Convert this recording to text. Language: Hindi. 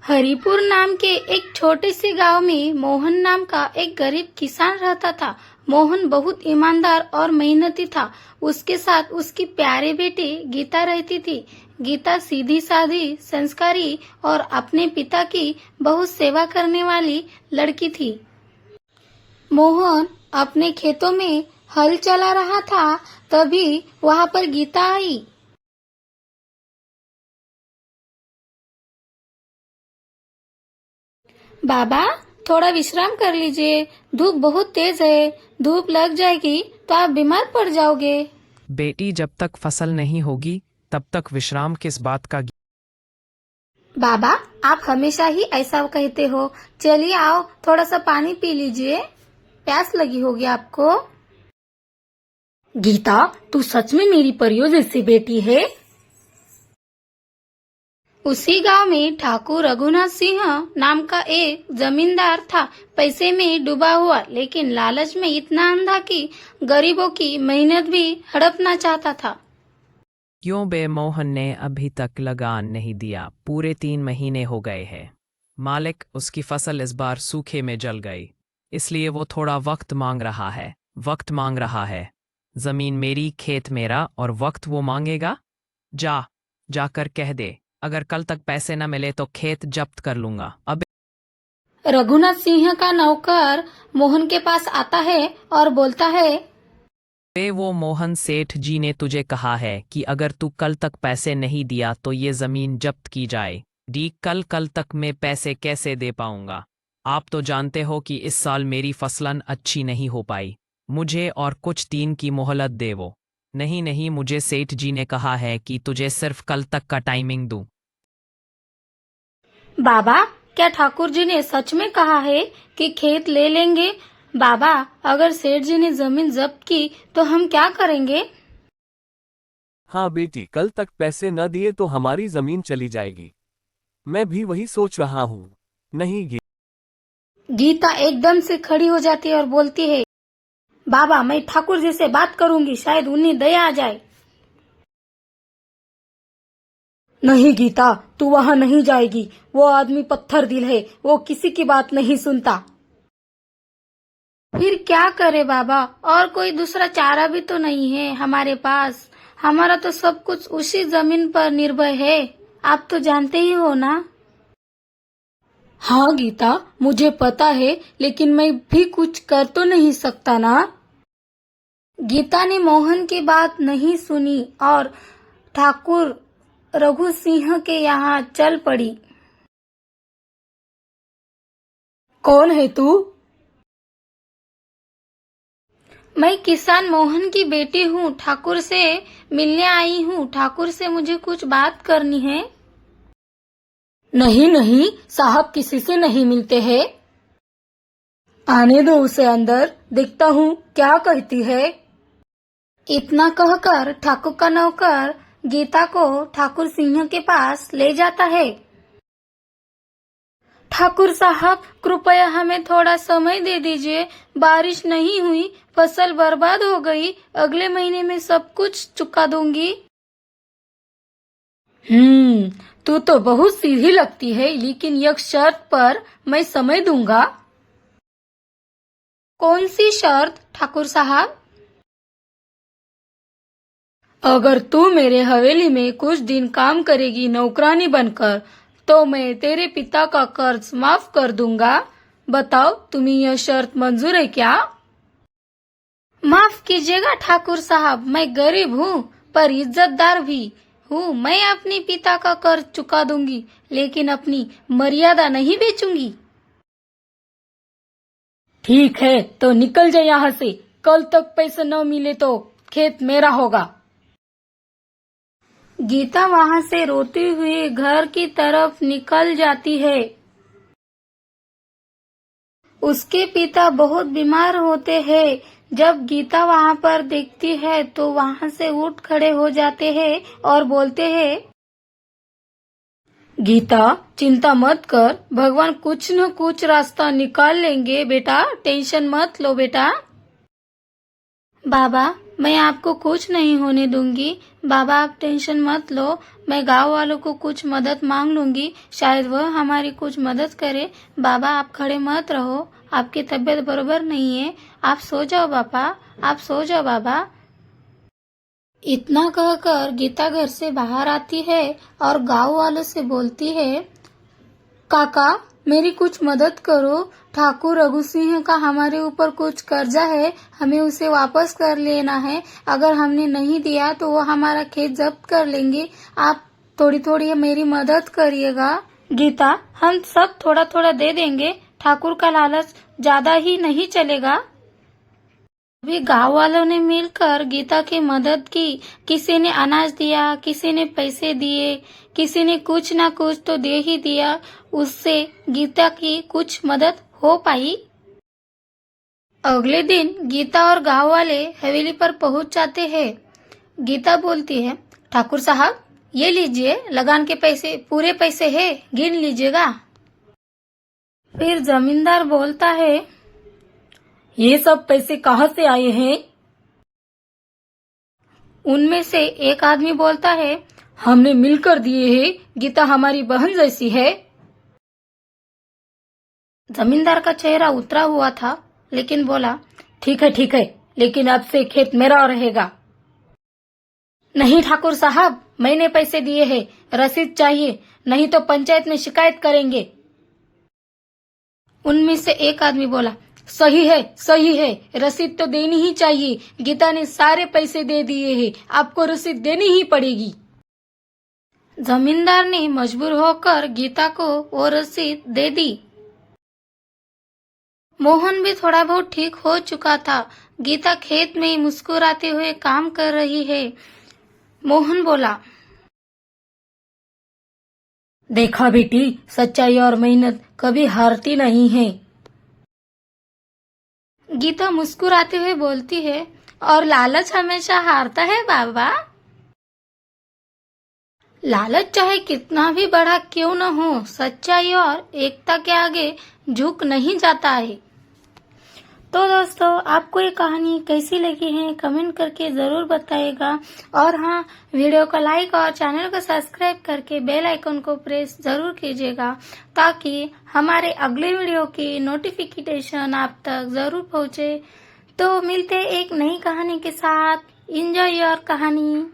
हरिपुर नाम के एक छोटे से गांव में मोहन नाम का एक गरीब किसान रहता था। मोहन बहुत ईमानदार और मेहनती था। उसके साथ उसकी प्यारी बेटी गीता रहती थी। गीता सीधी सादी, संस्कारी और अपने पिता की बहुत सेवा करने वाली लड़की थी। मोहन अपने खेतों में हल चला रहा था, तभी वहां पर गीता आई। बाबा, थोड़ा विश्राम कर लीजिए, धूप बहुत तेज है। धूप लग जाएगी तो आप बीमार पड़ जाओगे। बेटी, जब तक फसल नहीं होगी तब तक विश्राम किस बात का। बाबा, आप हमेशा ही ऐसा कहते हो। चलिए आओ, थोड़ा सा पानी पी लीजिए, प्यास लगी होगी आपको। गीता, तू सच में मेरी परियों जैसी बेटी है। उसी गांव में ठाकुर रघुनाथ सिंह नाम का एक जमींदार था। पैसे में डूबा हुआ, लेकिन लालच में इतना अंधा कि गरीबों की मेहनत भी हड़पना चाहता था। क्यों बे? मोहन ने अभी तक लगान नहीं दिया। पूरे 3 महीने हो गए हैं। मालिक, उसकी फसल इस बार सूखे में जल गई, इसलिए वो थोड़ा वक्त मांग रहा है। वक्त मांग रहा है। जमीन मेरी, खेत मेरा, और वक्त वो मांगेगा। जाकर कह दे, अगर कल तक पैसे न मिले तो खेत जब्त कर लूंगा। अब रघुनाथ सिंह का नौकर मोहन के पास आता है और बोलता है, वो मोहन सेठ जी ने तुझे कहा है कि अगर तू कल तक पैसे नहीं दिया तो ये जमीन जब्त की जाए। कल तक मैं पैसे कैसे दे पाऊंगा? आप तो जानते हो कि इस साल मेरी फसलन अच्छी नहीं हो पाई। मुझे और कुछ दिन की मोहलत दे वो। नहीं, मुझे सेठ जी ने कहा है कि तुझे सिर्फ कल तक का टाइमिंग दूं। बाबा, क्या ठाकुर जी ने सच में कहा है कि खेत ले लेंगे? बाबा, अगर सेठ जी ने जमीन जब्त की तो हम क्या करेंगे? हाँ बेटी, कल तक पैसे न दिए तो हमारी जमीन चली जाएगी। मैं भी वही सोच रहा हूँ। नहीं गीता एकदम से खड़ी हो जाती है और बोलती है, बाबा, मैं ठाकुर जी से बात करूंगी, शायद उन्हें दया आ जाए। नहीं गीता, तू वहां नहीं जाएगी। वो आदमी पत्थर दिल है, वो किसी की बात नहीं सुनता। फिर क्या करे बाबा? और कोई दूसरा चारा भी तो नहीं है हमारे पास। हमारा तो सब कुछ उसी जमीन पर निर्भर है। आप तो जानते ही हो ना। हाँ गीता, मुझे पता है, लेकिन मैं भी कुछ कर तो नहीं सकता ना। गीता ने मोहन की बात नहीं सुनी और ठाकुर रघु सिंह के यहाँ चल पड़ी। कौन है तू? मैं किसान मोहन की बेटी हूँ। ठाकुर से मिलने आई हूँ। ठाकुर से मुझे कुछ बात करनी है। नहीं, साहब किसी से नहीं मिलते हैं। आने दो उसे अंदर, देखता हूँ क्या कहती है। इतना कहकर ठाकुर का नौकर गीता को ठाकुर सिंह के पास ले जाता है। ठाकुर साहब, कृपया हमें थोड़ा समय दे दीजिए। बारिश नहीं हुई, फसल बर्बाद हो गई। अगले महीने में सब कुछ चुका दूंगी। तू तो बहुत सीधी लगती है, लेकिन एक शर्त पर मैं समय दूंगा। कौन सी शर्त ठाकुर साहब? अगर तू मेरे हवेली में कुछ दिन काम करेगी नौकरानी बनकर, तो मैं तेरे पिता का कर्ज माफ कर दूंगा। बताओ, तुम्हें यह शर्त मंजूर है क्या? माफ कीजिएगा ठाकुर साहब, मैं गरीब हूँ पर इज्जतदार भी हूँ। मैं अपने पिता का कर्ज चुका दूंगी, लेकिन अपनी मर्यादा नहीं बेचूंगी। ठीक है, तो निकल जाए यहाँ से। कल तक पैसे न मिले तो खेत मेरा होगा। गीता वहां से रोती हुई घर की तरफ निकल जाती है। उसके पिता बहुत बीमार होते हैं। जब गीता वहां पर देखती है तो वहां से उठ खड़े हो जाते हैं और बोलते हैं, गीता, चिंता मत कर, भगवान कुछ न कुछ रास्ता निकाल लेंगे बेटा, टेंशन मत लो बेटा। बाबा, मैं आपको कुछ नहीं होने दूंगी। बाबा आप टेंशन मत लो, मैं गांव वालों को कुछ मदद मांग लूंगी, शायद वह हमारी कुछ मदद करे। बाबा आप खड़े मत रहो, आपकी तबीयत बरोबर नहीं है, आप सो जाओ बाबा, आप सो जाओ बाबा। इतना कहकर गीता घर से बाहर आती है और गांव वालों से बोलती है, काका मेरी कुछ मदद करो, ठाकुर रघु सिंह का हमारे ऊपर कुछ कर्जा है, हमें उसे वापस कर लेना है। अगर हमने नहीं दिया तो वो हमारा खेत जब्त कर लेंगे। आप थोड़ी थोड़ी मेरी मदद करिएगा। गीता हम सब थोड़ा थोड़ा दे देंगे, ठाकुर का लालच ज्यादा ही नहीं चलेगा। अभी गांव वालों ने मिलकर गीता की मदद की। किसी ने अनाज दिया, किसी ने पैसे दिए, किसी ने कुछ ना कुछ तो दे ही दिया। उससे गीता की कुछ मदद हो पाई। अगले दिन गीता और गांव वाले हवेली पर पहुंच जाते हैं। गीता बोलती है, ठाकुर साहब ये लीजिए लगान के पैसे, पूरे पैसे हैं, गिन लीजिएगा। फिर जमींदार बोलता है, ये सब पैसे कहाँ से आए हैं? उनमें से एक आदमी बोलता है, हमने मिलकर दिए हैं, गीता हमारी बहन जैसी है। जमींदार का चेहरा उतरा हुआ था, लेकिन बोला, ठीक है, लेकिन अब से खेत मेरा रहेगा। नहीं ठाकुर साहब, मैंने पैसे दिए हैं, रसीद चाहिए, नहीं तो पंचायत में शिकायत करेंगे। उनमें से एक आदमी बोला, सही है, रसीद तो देनी ही चाहिए, गीता ने सारे पैसे दे दिए हैं, आपको रसीद देनी ही पड़ेगी। जमींदार ने मजबूर होकर गीता को वो रसीद दे दी। मोहन भी थोड़ा बहुत ठीक हो चुका था। गीता खेत में मुस्कुराते हुए काम कर रही है। मोहन बोला, देखा बेटी, सच्चाई और मेहनत कभी हारती नहीं है। गीता मुस्कुराते हुए बोलती है, और लालच हमेशा हारता है बाबा। लालच चाहे कितना भी बड़ा क्यों न हो, सच्चाई और एकता के आगे झुक नहीं जाता है। तो दोस्तों आपको ये कहानी कैसी लगी है कमेंट करके जरूर बताइएगा। और हाँ, वीडियो को लाइक और चैनल को सब्सक्राइब करके बेल आइकन को प्रेस जरूर कीजिएगा, ताकि हमारे अगले वीडियो की नोटिफिकेशन आप तक जरूर पहुँचे। तो मिलते एक नई कहानी के साथ। एंजॉय योर कहानी।